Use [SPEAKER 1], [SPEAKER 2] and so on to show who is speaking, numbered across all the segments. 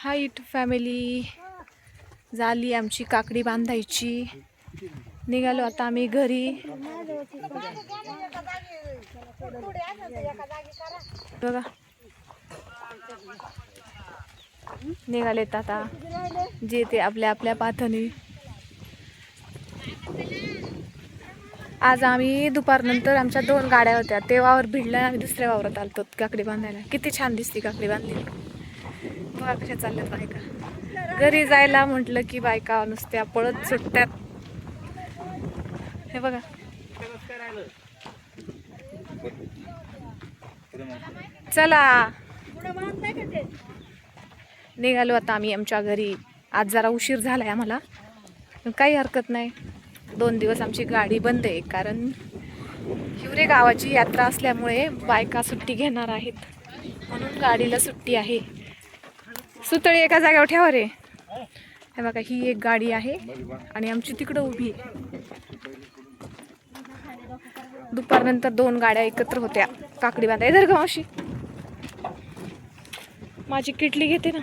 [SPEAKER 1] Height family झाली आमची काकडी बांधायची. निघालो आता आम्ही घरी. बघा निघालेत आता जे ते आपल्या आपल्या पाथनी. आज आम्ही दुपारनंतर आमच्या 2 गाड्या होत्या, ते वावर भिडला आम्ही दुसऱ्या वावरात आलतो काकडी बांधायला. किती छान दिसते काकडी बांधली. बघा कशा चालल्यात बायका. घरी जायला म्हटलं की बायका नुसत्या पळत सुटत्यात. हे बघा चला निघालो आता आम्ही आमच्या घरी. आज जरा उशीर झालाय आम्हाला, पण काही हरकत नाही. 2 दिवस आमची गाडी बंद आहे, कारण हिवरे गावाची यात्रा असल्यामुळे बायका सुट्टी घेणार आहेत, म्हणून गाडीला सुट्टी आहे. सुतळी एका जागेवर ठेवा रे. हे बघा ही एक गाडी आहे आणि आमची तिकडं उभी आहे. दुपारनंतर 2 गाड्या एकत्र होत्या काकडी बांधाय. धर ग मावशी, माझी किटली घेते ना.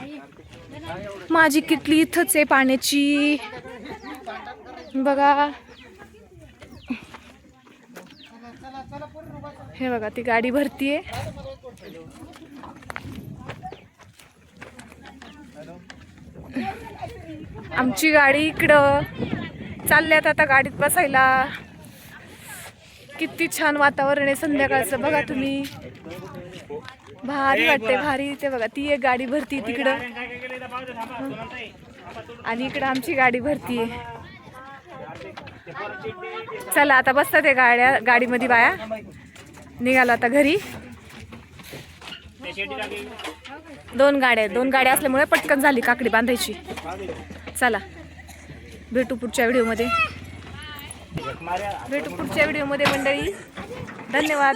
[SPEAKER 1] माझी किटली इथंच आहे पाण्याची. बघा हे बघा ती गाडी भरतीये. आमची गाडी इकडं चालल्यात आता गाडीत बसायला. किती छान वातावरण आहे संध्याकाळचं. बघा तुम्ही, भारी वाटते भारी. ते बघा ती एक गाडी भरती तिकडं आणि इकडं आमची गाडी भरतीये. चला आता बसतात ते गाडीमध्ये बाया. निघालो आता घरी. 2 गाड्या असल्यामुळे पटकन झाली काकडी बांधायची. चला भेटू पुढच्या व्हिडिओमध्ये. मंडळी धन्यवाद.